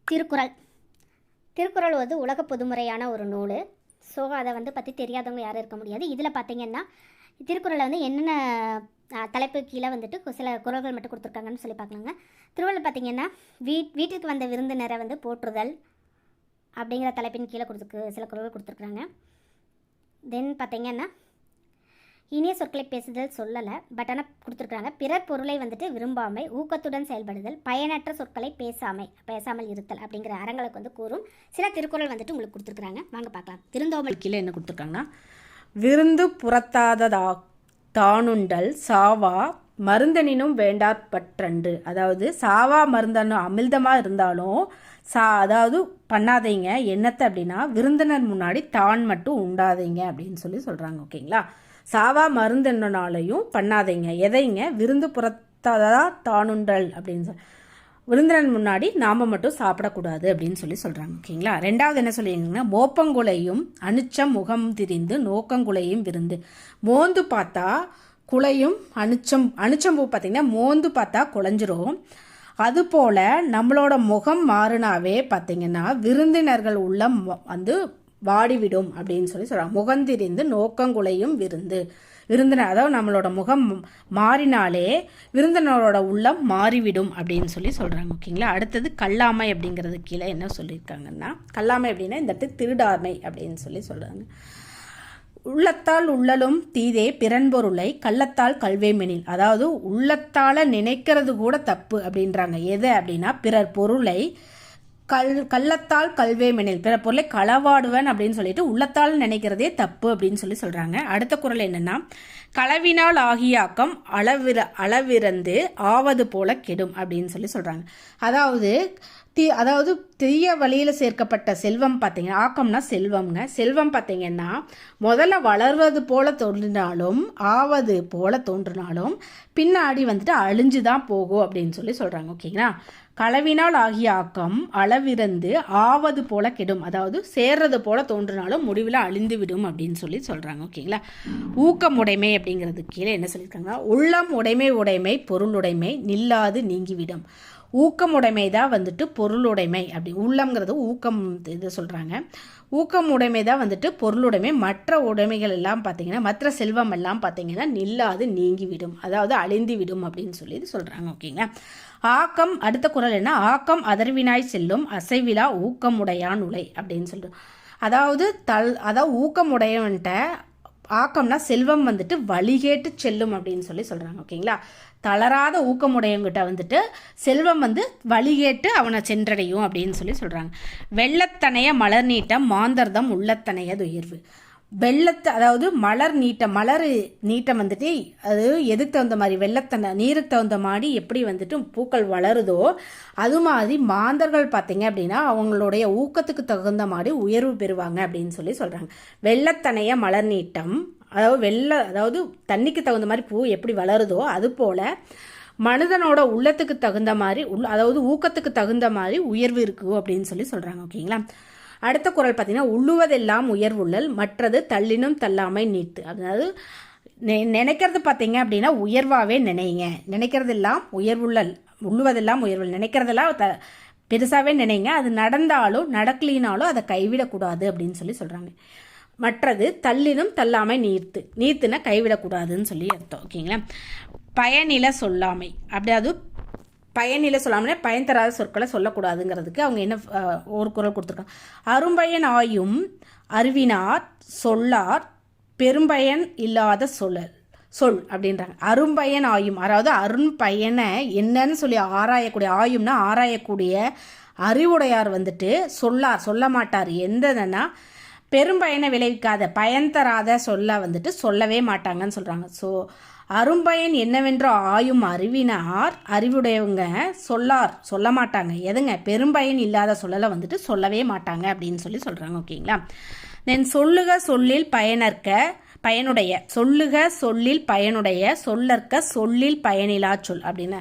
திருக்குறள். திருக்குறள் வந்து உலக பொதுமுறையான ஒரு நூல். ஸோ அதை பற்றி தெரியாதவங்க யாரும் இருக்க முடியாது. இதில் பார்த்தீங்கன்னா திருக்குறளில் என்னென்ன தலைப்பு கீழே சில குறள்கள் மட்டும் கொடுத்துருக்காங்கன்னு சொல்லி பார்க்கலாங்க. திருக்குறள் பார்த்தீங்கன்னா வீட்டிற்கு வந்த விருந்தினரை போற்றுதல் அப்படிங்கிற தலைப்பின் கீழே சில குறள்கள் கொடுத்துருக்குறாங்க. தென் பார்த்தீங்கன்னா இனிய சொற்களை பேசுதல் சொல்லலை, பட் ஆனால் கொடுத்துருக்குறாங்க. பிறர் பொருளை விரும்பாமை, ஊக்கத்துடன் செயல்படுதல், பயனற்ற சொற்களை பேசாமல் இருத்தல் அப்படிங்கிற அறங்களுக்கு கூறும் சில திருக்குறள் உங்களுக்கு கொடுத்துருக்குறாங்க. வாங்க பார்க்கலாம். திருந்தோமல் கீழே என்ன கொடுத்துருக்காங்கன்னா, விருந்து புறத்தாததா தானுண்டல் சாவா மருந்தனினும் வேண்டாற்பற்றண்டு. அதாவது சாவா மருந்தனும் அமிழ்தமாக இருந்தாலும் அதாவது பண்ணாதீங்க என்னத்தை அப்படின்னா, விருந்தினர் முன்னாடி தான் மட்டும் உண்டாதீங்க அப்படின்னு சொல்கிறாங்க. ஓகேங்களா? சாவா மருந்தனாலையும் பண்ணாதீங்க எதைங்க, விருந்து புறத்தாததா தானுண்டல் அப்படின்னு விருந்தினர் முன்னாடி நாம் மட்டும் சாப்பிடக்கூடாது அப்படின்னு சொல்கிறாங்க. ஓகேங்களா? ரெண்டாவது என்ன சொல்லிங்கன்னா, மோப்பங்குலையும் அனுச்சம் முகம் திரிந்து நோக்கங்குலையும் விருந்து. மோந்து பார்த்தா குலையும் அனுச்சம்பூ பார்த்தீங்கன்னா மோந்து பார்த்தா குலைஞ்சிரும். அதுபோல் நம்மளோட முகம் மாறினாவே பார்த்தீங்கன்னா விருந்தினர்கள் உள்ளம் வாடிவிடும் அப்படின்னு சொல்கிறாங்க. முகந்திரிந்து நோக்கங்குலையும் விருந்தினர், அதாவது நம்மளோட முகம் மாறினாலே விருந்தினரோட உள்ளம் மாறிவிடும் அப்படின்னு சொல்கிறாங்க. ஓகேங்களா? அடுத்தது கல்லாமை அப்படிங்கிறது கீழே என்ன சொல்லியிருக்காங்கன்னா, கல்லாமை அப்படின்னா இந்த இடத்துக்கு திருடாமை அப்படின்னு சொல்கிறாங்க. உள்ளத்தால் உள்ளலும் தீதே பிறன்பொருளை கள்ளத்தால் கல்வேமெனில். அதாவது உள்ளத்தால் நினைக்கிறது கூட தப்பு அப்படின்றாங்க. எது அப்படின்னா, பிறர் பொருளை கள்ளத்தால் கல்வேமெனில், பிற பொருளை களவாடுவன் அப்படின்னு சொல்லிட்டு உள்ளத்தால் நினைக்கிறதே தப்பு அப்படின்னு சொல்றாங்க. அடுத்த குறள் என்னன்னா, களவினால் ஆகியாக்கம் அளவிறந்து ஆவது போல கெடும் அப்படின்னு சொல்றாங்க. அதாவது தீய வழியில் சேர்க்கப்பட்ட செல்வம் பார்த்தீங்கன்னா, ஆக்கம்னா செல்வம்ங்க. செல்வம் பார்த்தீங்கன்னா முதல்ல வளர்வது போல தோன்றினாலும் ஆவது போல தோன்றினாலும் பின்னாடி அழிஞ்சு தான் போகும் அப்படின்னு சொல்கிறாங்க. ஓகேங்களா? களவினால் ஆகிய ஆக்கம் அளவிறந்து ஆவது போல கெடும். அதாவது சேர்றது போல தோன்றினாலும் முடிவில் அழிந்து விடும் அப்படின்னு சொல்கிறாங்க. ஓகேங்களா? ஊக்கமுடைமை அப்படிங்கிறது கீழே என்ன சொல்லியிருக்காங்கன்னா, உள்ளம் உடைமை பொருளுடைமை நில்லாது நீங்கிவிடும். ஊக்கமுடைமை தான் பொருளுடைமை. அப்படி உள்ளம்ங்கிறது ஊக்கம் இது சொல்கிறாங்க. ஊக்கமுடைமை தான் பொருளுடைமை. மற்ற உடைமைகள் எல்லாம் பார்த்தீங்கன்னா, மற்ற செல்வம் எல்லாம் பார்த்தீங்கன்னா நில்லாது நீங்கிவிடும், அதாவது அழிந்து விடும் அப்படின்னு சொல்கிறாங்க. ஓகேங்க? ஆக்கம். அடுத்த குறள் என்ன, ஆக்கம் அதர்வினாய் செல்லும் அசைவிலா ஊக்கமுடையான் உலை அப்படின்னு சொல்லிட்டு. அதாவது ஊக்கமுடையவன்ட்ட ஆக்கம்னா செல்வம் வழிகேட்டு செல்லும் அப்படின்னு சொல்கிறாங்க. ஓகேங்களா? தளராத ஊக்கமுடையவங்கிட்ட செல்வம் வழிகேட்டு அவனை சென்றடையும் அப்படின்னு சொல்கிறாங்க. வெள்ளத்தனைய மலர் நீட்டம் மாந்தர்தம் உள்ளத்தனையது உயர்வு. அதாவது மலர் நீட்டம் அது எதுக்கு தகுந்த மாதிரி நீருக்கு தகுந்த மாதிரி எப்படி பூக்கள் வளருதோ அது மாதிரி மாந்தர்கள் பார்த்தீங்க அப்படின்னா அவங்களுடைய ஊக்கத்துக்கு தகுந்த மாதிரி உயர்வு பெறுவாங்க அப்படின்னு சொல்கிறாங்க. வெள்ளத்தனைய மலர் நீட்டம், அதாவது தண்ணிக்கு தகுந்த மாதிரி பூ எப்படி வளருதோ அது போல மனிதனோட உள்ளத்துக்கு தகுந்த மாதிரி அதாவது ஊக்கத்துக்கு தகுந்த மாதிரி உயர்வு இருக்கு அப்படின்னு சொல்கிறாங்க. ஓகேங்களா? அடுத்த குறள் பார்த்தீங்கன்னா, உள்ளுவதெல்லாம் உயர்வுள்ளல் மற்றது தள்ளினும் தள்ளாமை நீத்து. அதாவது நினைக்கிறது பார்த்தீங்க அப்படின்னா உயர்வாகவே நினைக்கிறதெல்லாம் உள்ளுவதெல்லாம் உயர்வுள்ளல், நினைக்கிறதெல்லாம் பெருசாகவே நினைங்க. அது நடந்தாலும் நடக்கலினாலும் அதை கைவிடக்கூடாது அப்படின்னு சொல்கிறாங்க. மற்றது தள்ளினும் தள்ளாமை நீத்துனா கைவிடக்கூடாதுன்னு அர்த்தம். ஓகேங்களா? பயனில சொல்லாமை. அப்படியாது பயனில சொல்லாமலே பயன் தராத சொற்களை சொல்லக்கூடாதுங்கிறதுக்கு அவங்க என்ன ஒரு குறள் கொடுத்துருக்காங்க. அரும்பயன் ஆயும் அறிவினார் சொல்லார் பெரும்பயன் இல்லாத சொல் அப்படின்றாங்க. அரும்பயன் ஆயும், அதாவது அரும்பயனை என்னன்னு சொல்லி ஆராயக்கூடிய அறிவுடையார் சொல்ல மாட்டார். எந்ததுன்னா பெரும்பயனை விளைவிக்காத பயன் தராத சொல்லவே மாட்டாங்கன்னு சொல்கிறாங்க. ஸோ அரும்பயன் என்னவென்ற ஆயும் அறிவுடையவங்க சொல்ல மாட்டாங்க. எதுங்க? பெரும்பயன் இல்லாத சொல்லவே மாட்டாங்க அப்படின்னு சொல்கிறாங்க. ஓகேங்களா? தென் சொல்லுக சொல்லில் பயனுடைய சொல்லுக சொல்லில் பயனுடைய சொல்லற்க சொல்லில் பயனிலா சொல் அப்படின்னு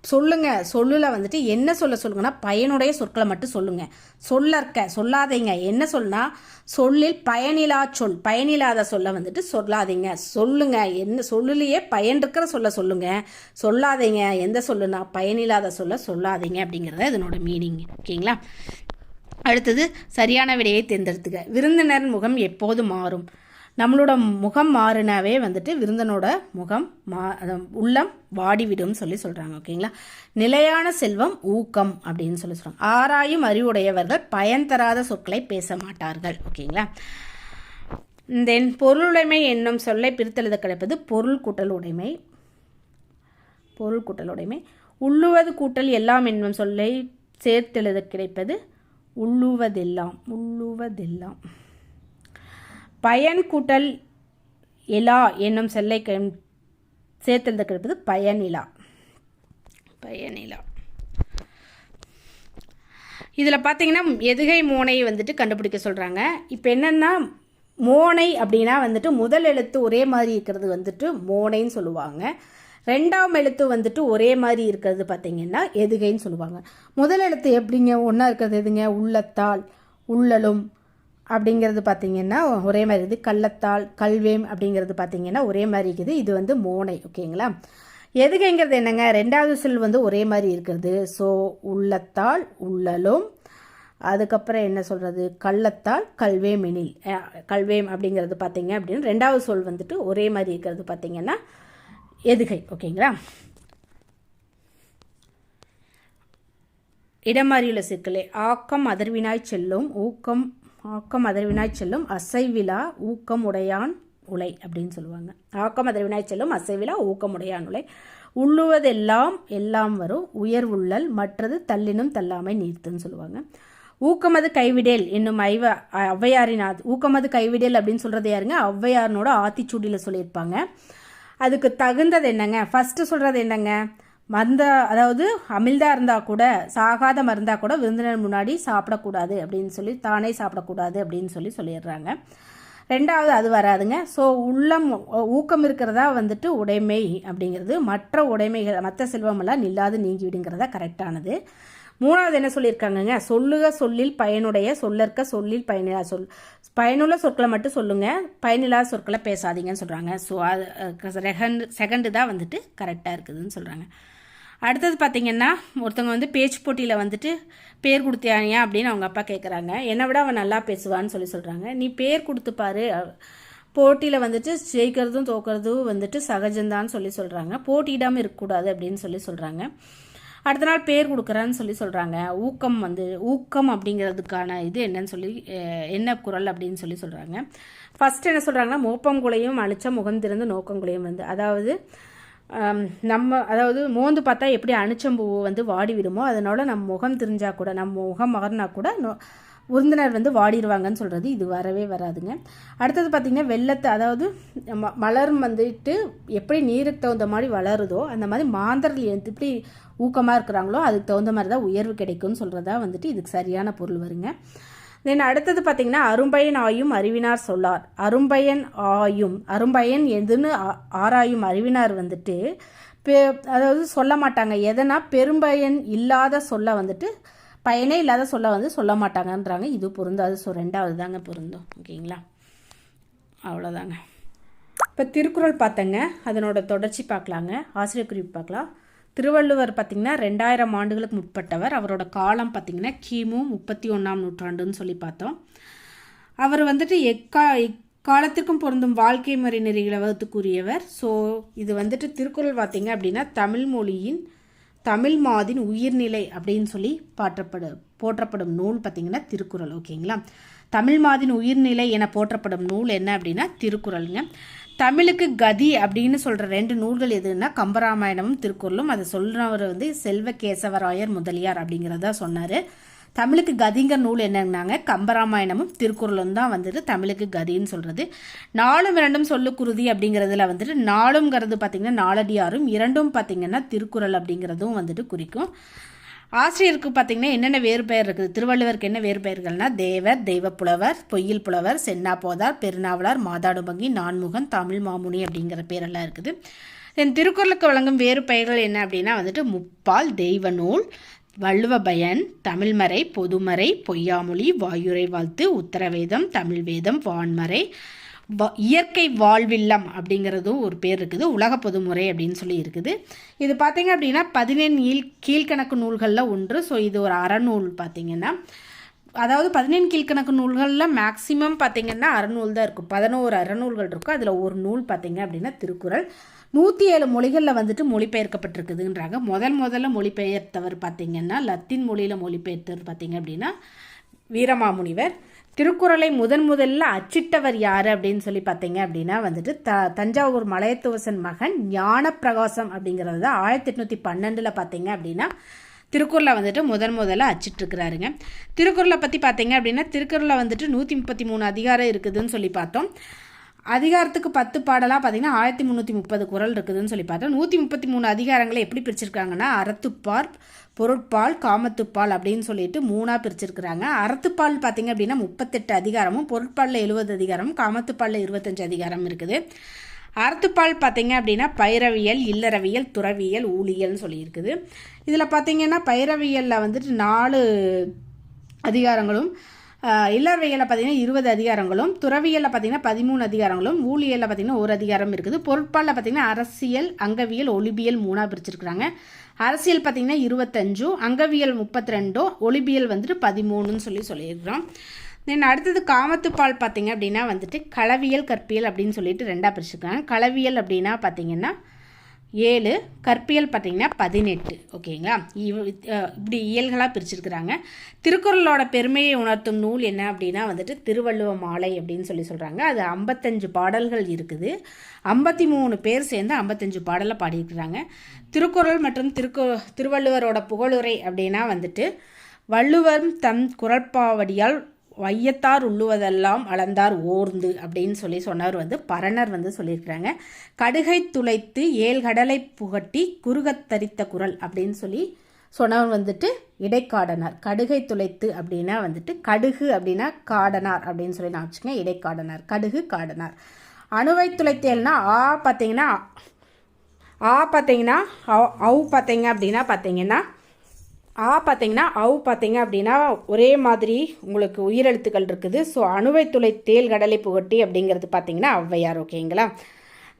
சொல்லில் வந்துட்டு என்ன சொல்லுங்கன்னா பயனுடைய சொற்களை மட்டும் சொல்லுங்கள். சொல்லாதீங்க. என்ன சொல்லுனா சொல்லில் பயனில்லாத சொல்ல வந்துட்டு சொல்லாதீங்க. என்ன சொல்லுலையே பயன் இருக்கிற சொல்லுங்கள். சொல்லாதீங்க. எந்த சொல்லுனா பயனில்லாத சொல்லாதீங்க அப்படிங்கிறத இதனோட மீனிங். ஓகேங்களா? அடுத்தது சரியான விடையை தேர்ந்தெடுத்துக்க. விருந்தினர் முகம் எப்போது மாறும்? நம்மளோட முகம் மாறினாவே வந்துட்டு விருந்தனோட முகம் உள்ளம் வாடிவிடும் சொல்கிறாங்க. ஓகேங்களா? நிலையான செல்வம் ஊக்கம் அப்படின்னு சொல்கிறாங்க. ஆராயும் அறிவுடையவர்கள் பயன் தராத சொற்களை பேச மாட்டார்கள். ஓகேங்களா? தென் பொருளுடைமை என்னும் சொல்லை பிரித்தெழுத கிடைப்பது பொருள் கூட்டல் உடைமை. உள்ளுவது கூட்டல் எல்லாம் என்னும் சொல்லை சேர்த்தெழுத கிடைப்பது உள்ளுவதெல்லாம். பயன் கூட்டல் இலா என்னும் சொல்லை சேர்த்தெழுத கிடைப்பது பயனிலா. இதில் பார்த்தீங்கன்னா எதுகை மோனை வந்துட்டு கண்டுபிடிக்க சொல்கிறாங்க. இப்போ என்னென்னா மோனை அப்படின்னா வந்துட்டு முதல் எழுத்து ஒரே மாதிரி இருக்கிறது வந்துட்டு மோனைன்னு சொல்லுவாங்க. ரெண்டாம் எழுத்து வந்துட்டு ஒரே மாதிரி இருக்கிறது பார்த்தீங்கன்னா எதுகைன்னு சொல்லுவாங்க. முதல் எழுத்து எப்படிங்க ஒன்றா இருக்கிறது எதுங்க? உள்ளத்தால், உள்ளலும் அப்படிங்கிறது பார்த்தீங்கன்னா ஒரே மாதிரி இருக்குது. கள்ளத்தால், கல்வேம் அப்படிங்கிறது பார்த்தீங்கன்னா ஒரே மாதிரி இருக்குது. இது வந்து மோனை. ஓகேங்களா? எதுகைங்கிறது என்னங்க? ரெண்டாவது சொல் வந்து ஒரே மாதிரி இருக்கிறது. ஸோ உள்ளத்தால், உள்ளலும், அதுக்கப்புறம் என்ன சொல்கிறது? கள்ளத்தால், கல்வேம் அப்படிங்கிறது பார்த்தீங்க அப்படின்னு ரெண்டாவது சொல் வந்துட்டு ஒரே மாதிரி இருக்கிறது பார்த்தீங்கன்னா எதுகை. ஓகேங்களா? இடமாறியுள்ள சிக்கலே ஆக்கம் அதர்வினாய் செல்லும் அசைவிலா ஊக்கம் உடையான் உலை அப்படின்னு சொல்லுவாங்க. ஆக்கம் அதர்வினாய் செல்லும் அசைவிலா ஊக்கம் உடையான் உலை. உள்ளுவதெல்லாம் வரும் உயர்வுள்ளல் மற்றது தள்ளினும் தள்ளாமை நீர்த்துன்னு சொல்லுவாங்க. ஊக்கமது கைவிடேல் என்னும் ஔவையாரின் ஊக்கமது கைவிடேல் அப்படின்னு சொல்கிறது யாருங்க? ஔவையாரனோட ஆத்திச்சூடியில் சொல்லியிருப்பாங்க. அதுக்கு தகுந்தது என்னங்க? ஃபஸ்ட்டு சொல்கிறது என்னங்க? அதாவது அமிழ்தாக இருந்தால் கூட, சாகாத மருந்தாக கூட விருந்தினர் முன்னாடி சாப்பிடக்கூடாது அப்படின்னு சொல்லி, தானே சாப்பிடக்கூடாது அப்படின்னு சொல்லிடுறாங்க. ரெண்டாவது அது வராதுங்க. ஸோ ஊக்கம் இருக்கிறதா வந்துட்டு உடைமை அப்படிங்கிறது. மற்ற செல்வமெல்லாம் நில்லாது நீங்கிவிடுங்கிறதா கரெக்டானது. மூணாவது என்ன சொல்லியிருக்காங்கங்க? சொல்லுக சொல்லில் பயனுடைய சொல்லற்க சொல்லில் பயனில்லா பயனுள்ள சொற்களை மட்டும் சொல்லுங்கள், பயனில்லாத சொற்களை பேசாதீங்கன்னு சொல்கிறாங்க. ஸோ அது செகண்டு தான் வந்துட்டு கரெக்டாக இருக்குதுன்னு சொல்கிறாங்க. அடுத்தது பார்த்திங்கன்னா ஒருத்தவங்க வந்து பேச்சு போட்டியில் வந்துட்டு பேர் கொடுத்தியானியா அப்படின்னு அவங்க அப்பா கேட்குறாங்க. என்னை விட அவன் நல்லா பேசுவான்னு சொல்கிறாங்க. நீ பேர் கொடுத்துப்பாரு, போட்டியில் வந்துட்டு ஜெயிக்கிறதும் தோக்கிறதும் வந்துட்டு சகஜம்தான்னு சொல்கிறாங்க. போட்டியிடாமல் இருக்கக்கூடாது அப்படின்னு சொல்கிறாங்க. அடுத்த நாள் பேர் கொடுக்குறான்னு சொல்கிறாங்க. ஊக்கம் அப்படிங்கிறதுக்கான இது என்னன்னு என்ன குரல் அப்படின்னு சொல்கிறாங்க. ஃபஸ்ட்டு என்ன சொல்கிறாங்கன்னா மோப்பங்குலையும் அழிச்சா முகம் திறந்து நோக்கங்குலையும் வந்து, அதாவது மோந்து பார்த்தா எப்படி அணிச்சம்பூ வந்து வாடி விடுமோ அதனால நம்ம முகம் தெரிஞ்சால் கூட, நம்ம முகம் மாறினா கூட விருந்தினர் வந்து வாடிடுவாங்கன்னு சொல்கிறது இது வரவே வராதுங்க. அடுத்தது பார்த்திங்கன்னா வெள்ளத்தை, அதாவது மலர் வந்துட்டு எப்படி நீருக்கு தகுந்த மாதிரி வளருதோ அந்த மாதிரி மாந்தர்கள் எப்படி ஊக்கமாக இருக்கிறாங்களோ அதுக்கு தகுந்த மாதிரி தான் உயர்வு கிடைக்கும்னு சொல்கிறதா வந்துட்டு இதுக்கு சரியான பொருள் வருங்க. தென் அடுத்தது பார்த்திங்கன்னா அரும்பயன் ஆயும் அறிவினார் சொல்லார். அரும்பயன் எதுன்னு ஆராயும் அறிவினார் வந்துட்டு அதாவது சொல்ல மாட்டாங்க. எதனா பெரும்பயன் இல்லாத சொல்ல வந்துட்டு, பயனே இல்லாத சொல்ல மாட்டாங்கன்றாங்க. இது பொருந்தாது. ஸோ ரெண்டாவது தாங்க பொருந்தும். ஓகேங்களா? அவ்வளோதாங்க. இப்போ திருக்குறள் பார்த்தங்க, அதனோட தொடர்ச்சி பார்க்கலாங்க. ஆசிரியர் குறிப்பு பார்க்கலாம். திருவள்ளுவர் பார்த்திங்கன்னா 2000 ஆண்டுகளுக்கு முற்பட்டவர். அவரோட காலம் பார்த்திங்கன்னா கிமு 31ஆம் நூற்றாண்டுன்னு சொல்லி பார்த்தோம். அவர் வந்துட்டு எக்காலத்திற்கும் பொருந்தும் வாழ்க்கை முறை நெறிகளை வகுத்துக்குரியவர். ஸோ இது வந்துட்டு திருக்குறள் பார்த்திங்க அப்படின்னா தமிழ் மாதின் உயிர்நிலை அப்படின்னு சொல்லி போற்றப்படும் நூல் பார்த்திங்கன்னா திருக்குறள். ஓகேங்களா? தமிழ் மாதின் உயிர்நிலை என போற்றப்படும் நூல் என்ன அப்படின்னா திருக்குறளுங்க. தமிழுக்கு கதி அப்படின்னு சொல்கிற 2 நூல்கள் எதுன்னா கம்பராமாயணமும் திருக்குறளும். அதை சொல்கிறவர் வந்து செல்வ கேசவராயர் முதலியார் அப்படிங்கிறதா சொன்னார். தமிழுக்கு கதிங்கிற நூல் என்னன்னாங்க கம்பராமாயணமும் திருக்குறளும் தான் வந்துட்டு தமிழுக்கு கதின்னு சொல்கிறது. 4 சொல்லுக்குருதி அப்படிங்கிறதுல வந்துட்டு 4ங்கிறது பார்த்திங்கன்னா நாலடியாரும், 2 பார்த்திங்கன்னா திருக்குறள் அப்படிங்கிறதும் வந்துட்டு குறிக்கும். ஆசிரியருக்கு பார்த்திங்கன்னா என்னென்ன வேறு பெயர் இருக்குது? திருவள்ளுவருக்கு என்ன வேறு பெயர்கள்னால் தேவர், தெய்வப்புலவர், பொய்யில் புலவர், சென்னா போதார், பெருநாவலர், மாதாடுபங்கி, நான்முகன், தமிழ் மாமுனி அப்படிங்கிற பேரெல்லாம் இருக்குது. தென் திருக்குறளுக்கு வழங்கும் வேறு பெயர்கள் என்ன அப்படின்னா வந்துட்டு முப்பால், தெய்வ நூல், வள்ளுவபயன், தமிழ்மறை, பொதுமறை, பொய்யாமொழி, வாயுரை வாழ்த்து, உத்தரவேதம், தமிழ் வேதம், வான்மறை, இயற்கை வாழ்வில்லம் அப்படிங்கிறதும் ஒரு பேர் இருக்குது, உலக பொதுமுறை அப்படின்னு சொல்லி இருக்குது. இது பார்த்திங்க அப்படின்னா 17 கீழ்கணக்கு நூல்களில் ஒன்று. ஸோ இது ஒரு அறநூல் பார்த்திங்கன்னா, அதாவது 17 கீழ்கணக்கு நூல்களில் மேக்ஸிமம் பார்த்திங்கன்னா அறநூல் தான் இருக்கும். 11 அறநூல்கள் இருக்கும். அதில் ஒரு நூல் பார்த்திங்க அப்படின்னா திருக்குறள். 107 மொழிகளில் வந்துட்டு மொழிபெயர்க்கப்பட்டிருக்குதுன்றாங்க. முதல்ல மொழிபெயர்த்தவர் பார்த்திங்கன்னா லத்தீன் மொழியில் மொழிபெயர்த்தவர் பார்த்திங்க அப்படின்னா வீரமாமுனிவர். திருக்குறளை முதல்ல அச்சிட்டவர் யார் அப்படின்னு சொல்லி பார்த்தீங்க அப்படின்னா வந்துட்டு தஞ்சாவூர் மலையத்துவசன் மகன் ஞானப்பிரகாசம் அப்படிங்கிறது தான் 1812 பார்த்தீங்க அப்படின்னா திருக்குறளை வந்துட்டு முதல்ல அச்சிட்ருக்கிறாருங்க. திருக்குறளை பற்றி பார்த்தீங்க அப்படின்னா திருக்குறளில் வந்துட்டு 133 அதிகாரம் இருக்குதுன்னு சொல்லி பார்த்தோம். அதிகாரத்துக்கு 10 பாடலாக பார்த்தீங்கன்னா 1330 குறள் இருக்குதுன்னு சொல்லி பார்த்தோம். 133 அதிகாரங்களை எப்படி பிரிச்சிருக்காங்கன்னா அறத்துப்பால், பொருட்பால், காமத்துப்பால் அப்படின்னு சொல்லிட்டு 3ஆக பிரிச்சிருக்கிறாங்க. அறத்துப்பால் பார்த்தீங்க அப்படின்னா 38 அதிகாரமும், பொருட்பாலில் 70 அதிகாரமும், காமத்துப்பாலில் 25 அதிகாரம் இருக்குது. அறத்துப்பால் பார்த்தீங்க அப்படின்னா பயிரவியல், இல்லறவியல், துறவியல், ஊழியல்னு சொல்லியிருக்குது. இதில் பார்த்தீங்கன்னா பயிரவியலில் வந்துட்டு 4 அதிகாரங்களும், இல்லறவியலில் பார்த்தீங்கன்னா 20 அதிகாரங்களும், துறவியலில் பார்த்தீங்கன்னா 13 அதிகாரங்களும், ஊழியலில் பார்த்தீங்கன்னா 1 அதிகாரம் இருக்குது. பொருட்பாலில் பார்த்தீங்கன்னா அரசியல், அங்கவியல், ஒலிபியல் 3ஆக பிரிச்சிருக்கிறாங்க. அரசியல் பார்த்தீங்கன்னா 25, அங்கவியல் 32, ஒலிபியல் வந்துட்டு 13ன்னு சொல்லியிருக்கிறோம். தென் அடுத்தது காமத்துப்பால் பார்த்தீங்க அப்படின்னா வந்துட்டு களவியல், கற்பியல் அப்படின்னு சொல்லிட்டு 2ஆக பிரிச்சிருக்காங்க. களவியல் அப்படின்னா பார்த்தீங்கன்னா 7, கற்பியல் பார்த்தீங்கன்னா 18. ஓகேங்களா, இப்படி இயல்களாக பிரிச்சிருக்கிறாங்க. திருக்குறளோட பெருமையை உணர்த்தும் நூல் என்ன அப்படின்னா வந்துட்டு திருவள்ளுவ மாலை அப்படின்னு சொல்கிறாங்க. அது 55 பாடல்கள் இருக்குது. 53 பேர் சேர்ந்து 55 பாடலை பாடியிருக்கிறாங்க. திருக்குறள் மற்றும் திருவள்ளுவரோட புகழுரை அப்படின்னா வந்துட்டு வள்ளுவர் தம் குறட்பாவடியால் வையத்தார் உள்ளுவதெல்லாம் அளந்தார் ஓர்ந்து அப்படின்னு சொன்னவர் வந்து பரணர் வந்து சொல்லியிருக்கிறாங்க. கடுகை துளைத்து 7 கடலை புகட்டி குறுகத்தரித்த குறள் அப்படின்னு சொன்னவர் வந்துட்டு இடைக்காடனார். கடுகை துளைத்து அப்படின்னா வந்துட்டு கடுகு அப்படின்னா காடனார் அப்படின்னு சொல்லி நான் வச்சுக்கோங்க. இடைக்காடனார், கடுகு காடனார். அணுவை துளைத்தேல்னா பார்த்தீங்கன்னா அப்படின்னா ஒரே மாதிரி உங்களுக்கு உயிரெழுத்துக்கள் இருக்குது. ஸோ அணுவை துளைத்தேல் கடலை புகட்டி அப்படிங்கிறது பார்த்தீங்கன்னா ஔவையார். ஓகேங்களா.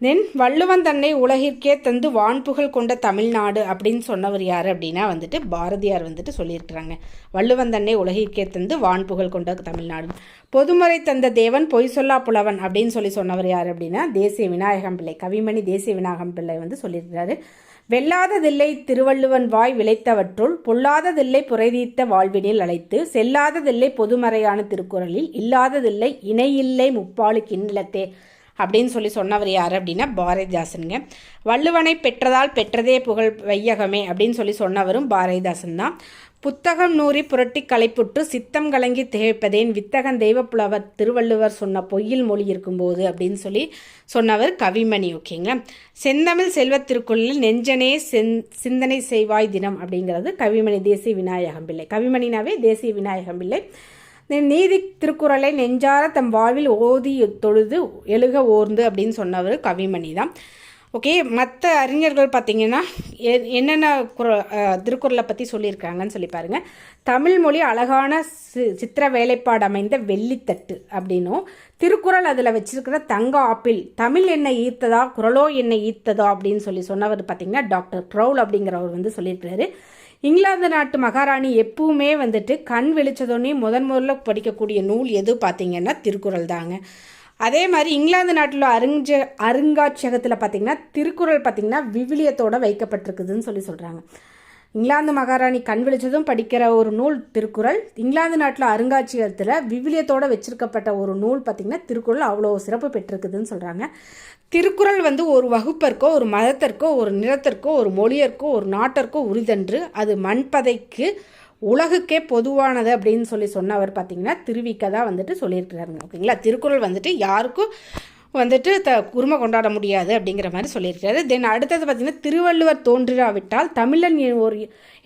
தென் வள்ளுவன் தன்னை உலகிற்கே தந்து வான்புகழ் கொண்ட தமிழ்நாடு அப்படின்னு சொன்னவர் யார் அப்படின்னா வந்துட்டு பாரதியார் வந்துட்டு சொல்லியிருக்கிறாங்க. வள்ளுவன் தன்னை உலகிற்கே தந்து வான்புகழ் கொண்ட தமிழ்நாடு. பொதுமறை தந்த தேவன் பொய் சொல்லா புலவன் அப்படின்னு சொன்னவர் யார் அப்படின்னா தேசிய விநாயகம் பிள்ளை, கவிமணி தேசிய விநாயகம் பிள்ளை வந்து சொல்லியிருக்கிறாரு. வெல்லாததில்லை திருவள்ளுவன் வாய் விளைத்தவற்றுள் பொல்லாததில்லை புரைதீர்த்த வாழ்வினில் அழைத்து செல்லாததில்லை பொதுமறையான திருக்குறளில் இல்லாததில்லை இணையில்லை முப்பாலு கிண்ணிலத்தே அப்படின்னு சொன்னவர் யார் அப்படின்னா பாரதிதாசனுங்க. வள்ளுவனை பெற்றதால் பெற்றதே புகழ் வையகமே அப்படின்னு சொன்னவரும் பாரதிதாசன் தான். புத்தகம் நூறி புரட்டி களைப்புற்று சித்தம் கலங்கி திகைப்பதேன் வித்தகன் தெய்வப்புலவர் திருவள்ளுவர் சொன்ன பொய்யில் மொழி இருக்கும்போது அப்படின்னு சொன்னவர் கவிமணி. ஓகேங்க. செந்தமிழ் செல்வத் திருக்குறளில் நெஞ்சனே சிந்தனை செய்வாய் தினம் அப்படிங்கிறது கவிமணி தேசிய விநாயகம் பிள்ளை. கவிமணினாவே தேசிய விநாயகம் பிள்ளை. நீதி திருக்குறளை நெஞ்சார தம் வாழ்வில் ஓதி தொழுது எழுக ஓர்ந்து அப்படின்னு சொன்னவர் கவிமணி தான். ஓகே, மற்ற அறிஞர்கள் பார்த்திங்கன்னா என்னென்ன திருக்குறளை பற்றி சொல்லியிருக்காங்கன்னு பாருங்கள். தமிழ் மொழி அழகான சித்திர வேலைப்பாடு அமைந்த வெள்ளித்தட்டு அப்படின்னும், திருக்குறள் அதில் வச்சிருக்கிற தங்க ஆப்பிள், தமிழ் என்னை ஈர்த்ததா குறளோ என்னை ஈர்த்ததா அப்படின்னு சொன்னவர் பார்த்திங்கன்னா டாக்டர் க்ரௌல் அப்படிங்கிறவர் வந்து சொல்லியிருக்கிறாரு. இங்கிலாந்து நாட்டு மகாராணி எப்பவுமே வந்துட்டு கண் வெளிச்சதோன்னே முதல்ல படிக்கக்கூடிய நூல் எது பார்த்திங்கன்னா திருக்குறள் தாங்க. அதே மாதிரி இங்கிலாந்து நாட்டில் அருங்காட்சியகத்தில் பார்த்திங்கன்னா திருக்குறள் பார்த்திங்கன்னா விவிலியத்தோடு வைக்கப்பட்டிருக்குதுன்னு சொல்கிறாங்க. இங்கிலாந்து மகாராணி கண் விழிச்சதும் படிக்கிற ஒரு நூல் திருக்குறள். இங்கிலாந்து நாட்டில் அருங்காட்சியகத்தில் விவிலியத்தோடு வச்சிருக்கப்பட்ட ஒரு நூல் பார்த்திங்கன்னா திருக்குறள் அவ்வளோ சிறப்பு பெற்றிருக்குதுன்னு சொல்கிறாங்க. திருக்குறள் வந்து ஒரு வகுப்பிற்கோ ஒரு மதத்திற்கோ ஒரு நிறத்திற்கோ ஒரு மொழியற்கோ ஒரு நாட்டிற்கோ உரிதன்று அது மண்பதைக்கு உலகுக்கே பொதுவானது அப்படின்னு சொன்னவர் பார்த்திங்கன்னா திருவிக்க தான் வந்துட்டு சொல்லியிருக்கிறாருங்க. ஓகேங்களா. திருக்குறள் வந்துட்டு யாருக்கும் வந்துட்டு உரிமை கொண்டாட முடியாது அப்படிங்கிற மாதிரி சொல்லியிருக்காரு. தென் அடுத்தது பார்த்திங்கன்னா திருவள்ளுவர் தோன்றிராவிட்டால் தமிழன்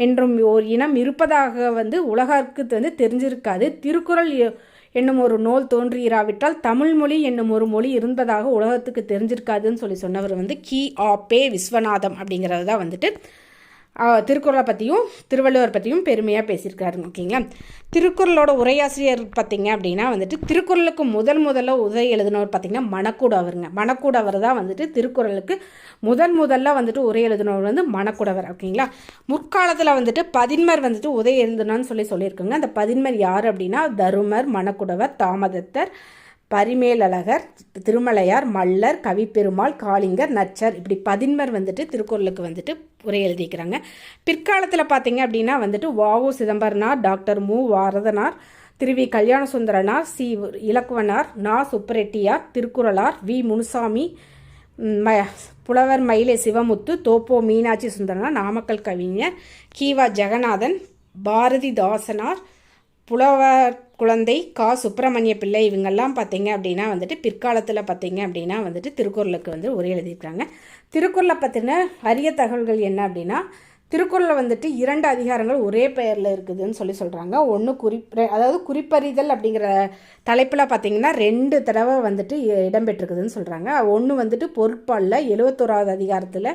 என்றும் ஒரு இனம் இருப்பதாக வந்து உலகிற்கு வந்து தெரிஞ்சிருக்காது. திருக்குறள் என்னும் ஒரு நூல் தோன்றியிராவிட்டால் தமிழ் மொழி என்னும் ஒரு மொழி இருந்ததாக உலகத்துக்கு தெரிஞ்சிருக்காதுன்னு சொன்னவர் வந்து கி.ஆ.பெ. விஸ்வநாதம் அப்படிங்கிறது தான் வந்துட்டு திருக்குறளை பற்றியும் திருவள்ளுவர் பற்றியும் பெருமையாக பேசியிருக்காரு. ஓகேங்களா. திருக்குறளோட உரையாசிரியர் பார்த்திங்க அப்படின்னா வந்துட்டு திருக்குறளுக்கு முதல்ல உரை எழுதினவர் பார்த்திங்கன்னா மணக்கூடவருங்க. மணக்கூடவர் தான் வந்துட்டு திருக்குறளுக்கு முதல்ல வந்துட்டு உரை எழுதினவர் வந்து மணக்கூடவர். ஓகேங்களா. முற்காலத்தில் வந்துட்டு பதின்மர் வந்துட்டு உரை எழுதினான்னு சொல்லியிருக்காங்க. அந்த பதின்மர் யார் அப்படின்னா தருமர், மணக்குடவர், தாமதத்தர், பரிமேலழகர், திருமலையார், மல்லர், கவிப்பெருமாள், காளிங்கர், நச்சர், இப்படி பதின்மர் வந்துட்டு திருக்குறளுக்கு வந்துட்டு உரை எழுதிக்கிறாங்க. பிற்காலத்தில் பார்த்தீங்க அப்படின்னா வந்துட்டு வ.உ. சிதம்பரனார், டாக்டர் மு. வரதனார், திரு.வி. கல்யாணசுந்தரனார், சி. இலக்குவனார், நா. சுப்பரெட்டியார், திருக்குறளார், வி. முனுசாமி, புலவர் மயிலை சிவமுத்து, தோப்போ மீனாட்சி சுந்தரனார், நாமக்கல் கவிஞர் கி.வ. ஜெகநாதன், பாரதிதாசனார், புலவர் குழந்தை கா. சுப்பிரமணிய பிள்ளை, இவங்கெல்லாம் பார்த்தீங்க அப்படின்னா வந்துட்டு பிற்காலத்தில் பார்த்தீங்க அப்படின்னா வந்துட்டு திருக்குறளுக்கு வந்து உரை எழுதியிருக்காங்க. திருக்குறளை பற்றின அரிய தகவல்கள் என்ன அப்படின்னா திருக்குறளில் வந்துட்டு 2 அதிகாரங்கள் ஒரே பெயரில் இருக்குதுன்னு சொல்கிறாங்க. ஒன்று அதாவது குறிப்பறிதல் அப்படிங்கிற தலைப்பில் பார்த்தீங்கன்னா 2 தடவை வந்துட்டு இடம்பெற்றிருக்குதுன்னு சொல்கிறாங்க. ஒன்று வந்துட்டு பொருட்பாலில் 71வது அதிகாரத்தில்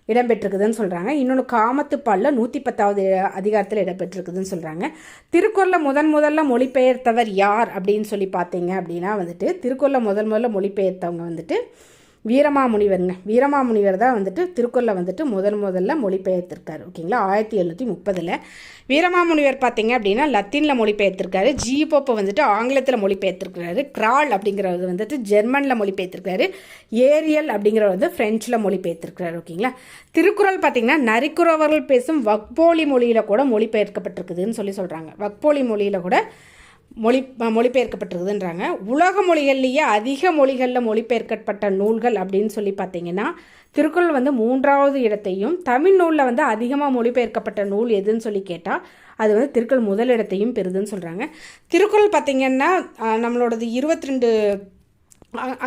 இடம்பெற்றிருக்குதுன்னு சொல்கிறாங்க. இன்னொன்று காமத்துப்பாலில் 110வது அதிகாரத்தில் இடம்பெற்றிருக்குதுன்னு சொல்கிறாங்க. திருக்குறளை முதல்ல மொழிபெயர்த்தவர் யார் அப்படின்னு சொல்லி பார்த்தீங்க அப்படின்னா வந்துட்டு திருக்குறளை முதல்ல மொழிபெயர்த்தவங்க வந்துட்டு வீரமாமுனிவருங்க. வீரமாமுனிவர் தான் வந்துட்டு திருக்குறளை வந்துட்டு முதல்ல மொழிபெயர்த்திருக்காரு. ஓகேங்களா. 1730 வீரமாமுனிவர் பார்த்தீங்க அப்படின்னா லத்தீனில் மொழிபெயர்த்திருக்காரு. ஜி. போப்பை வந்துட்டு ஆங்கிலத்தில் மொழிபெயர்த்திருக்கிறாரு. கிரால் அப்படிங்கிறவர் வந்துட்டு ஜெர்மனில் மொழிபெயர்த்திருக்காரு. ஏரியல் அப்படிங்கிறவர் வந்து ஃப்ரெஞ்சில் மொழிபெயர்த்திருக்கிறாரு. ஓகேங்களா. திருக்குறள் பார்த்தீங்கன்னா நரிக்குறவர்கள் பேசும் வக்போலி மொழியில் கூட மொழிபெயர்க்கப்பட்டிருக்குதுன்னு சொல்கிறாங்க. வக்போலி மொழியில் கூட மொழிபெயர்க்கப்பட்டிருக்குதுன்றாங்க. உலக மொழிகள்லேயே அதிக மொழிகளில் மொழிபெயர்க்கப்பட்ட நூல்கள் அப்படின்னு சொல்லி பார்த்தீங்கன்னா திருக்குறள் வந்து 3வது இடத்தையும், தமிழ் நூலில் வந்து அதிகமாக மொழிபெயர்க்கப்பட்ட நூல் எதுன்னு சொல்லி கேட்டால் அது வந்து திருக்குறள் முதலிடத்தையும் பெறுதுன்னு சொல்கிறாங்க. திருக்குறள் பார்த்திங்கன்னா நம்மளோடது 22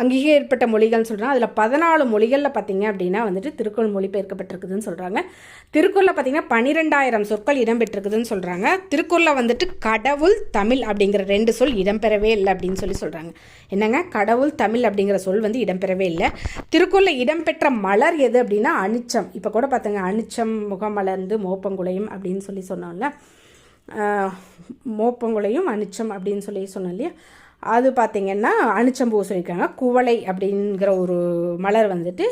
அங்கீகரிக்கப்பட்ட மொழிகள்னு சொல்கிறாங்க. அதில் 14 மொழிகளில் பார்த்திங்க அப்படின்னா வந்துட்டு திருக்குறள் மொழிபெயர்க்கப்பட்டிருக்குதுன்னு சொல்கிறாங்க. திருக்குறளில் பார்த்திங்கன்னா 12,000 சொற்கள் இடம்பெற்றிருக்குதுன்னு சொல்கிறாங்க. திருக்குறளில் வந்துட்டு கடவுள், தமிழ் அப்படிங்கிற 2 சொல் இடம்பெறவே இல்லை அப்படின்னு சொல்கிறாங்க. என்னங்க, கடவுள், தமிழ் அப்படிங்கிற சொல் வந்து இடம்பெறவே இல்லை. திருக்குறளில் இடம்பெற்ற மலர் எது அப்படின்னா அனிச்சம். இப்போ கூட பார்த்துங்க, அனிச்சம் முகமலர்ந்து மோப்பங்குலையும் அப்படின்னு சொன்னோம்ல, மோப்பங்குலையும் அனிச்சம் அப்படின்னு சொன்னோம் இல்லையா, அது பார்த்திங்கன்னா அனிச்சம்பூ சொல்லியிருக்காங்க. குவளை அப்படிங்கிற ஒரு மலர் வந்துட்டு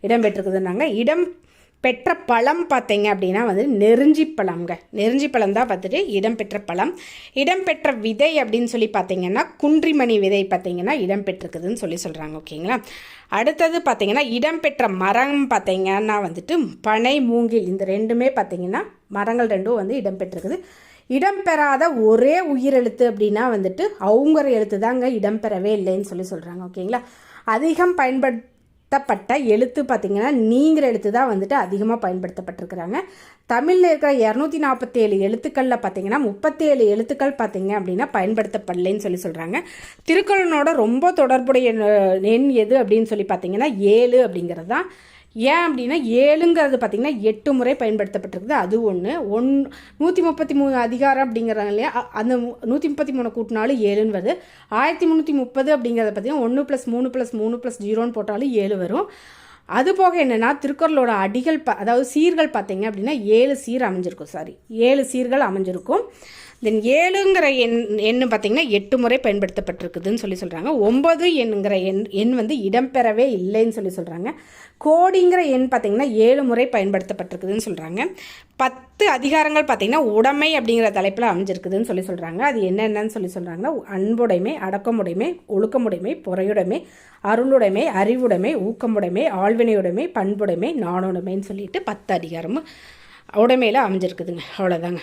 இடம்பெற்றிருக்குதுன்னாங்க. இடம்பெற்ற பழம் பார்த்தீங்க அப்படின்னா வந்து நெருஞ்சி பழம்ங்க. நெருஞ்சி பழம் தான் பார்த்துட்டு இடம்பெற்ற பழம். இடம்பெற்ற விதை அப்படின்னு சொல்லி பார்த்தீங்கன்னா குன்றிமணி விதை பார்த்தீங்கன்னா இடம்பெற்றிருக்குதுன்னு சொல்கிறாங்க. ஓகேங்களா. அடுத்தது பார்த்தீங்கன்னா இடம்பெற்ற மரம் பார்த்தீங்கன்னா வந்துட்டு பனை, மூங்கில், இந்த 2மே பார்த்தீங்கன்னா மரங்கள் 2ம் வந்து இடம்பெற்றிருக்குது. இடம்பெறாத ஒரே உயிரெழுத்து அப்படின்னா வந்துட்டு அவங்கற எழுத்து தாங்க இடம்பெறவே இல்லைன்னு சொல்கிறாங்க. ஓகேங்களா. அதிகம் பயன்படுத்தப்பட்ட எழுத்து பார்த்திங்கன்னா நீங்கிற எழுத்து தான் வந்துட்டு அதிகமாக பயன்படுத்தப்பட்டிருக்கிறாங்க. தமிழில் இருக்கிற 247 எழுத்துக்களில் பார்த்திங்கன்னா 37 எழுத்துக்கள் பார்த்திங்க அப்படின்னா பயன்படுத்தப்படலைன்னு சொல்கிறாங்க. திருக்குறளோட ரொம்ப தொடர்புடைய எண் எது அப்படின்னு சொல்லி பார்த்திங்கன்னா 7 அப்படிங்கிறது தான். ஏன் அப்படின்னா 7ங்கிறது பார்த்திங்கன்னா 8 முறை பயன்படுத்தப்பட்டிருக்குது. அது 133 அதிகாரம் அப்படிங்கிறாங்க இல்லையா, அந்த 133 கூட்டினாலும் 7ன்னு வருது. 1330 அப்படிங்கிறத பார்த்திங்கன்னா 1 + 3 + 3 + 0ன்னு போட்டாலும் 7 வரும். அதுபோக என்னென்னா திருக்குறளோட அடிகள் அதாவது சீர்கள் பார்த்திங்க அப்படின்னா 7 சீர் அமைஞ்சிருக்கும். 7 சீர்கள் அமைஞ்சிருக்கும். தென் 7ங்கிற எண் பார்த்திங்கன்னா 8 முறை பயன்படுத்தப்பட்டிருக்குதுன்னு சொல்கிறாங்க. 9 என்கிற எண் வந்து இடம்பெறவே இல்லைன்னு சொல்கிறாங்க. கோடிங்கிற எண் பார்த்திங்கன்னா 7 முறை பயன்படுத்தப்பட்டிருக்குதுன்னு சொல்கிறாங்க. 10 அதிகாரங்கள் பார்த்திங்கன்னா உடைமை அப்படிங்கிற தலைப்பில் அமைஞ்சிருக்குதுன்னு சொல்கிறாங்க. அது என்னென்னு சொல்கிறாங்கன்னா அன்புடைமை, அடக்கமுடைமை, ஒழுக்கமுடைமை, பொறையுடைமை, அருளுடைமை, அறிவுடைமை, ஊக்கமுடைமை, ஆழ்வினையுடைமை, பண்புடைமை, நாணுடைமைன்னு சொல்லிட்டு 10 அதிகாரமும் உடைமையில் அமைஞ்சிருக்குதுங்க. அவ்வளோதாங்க.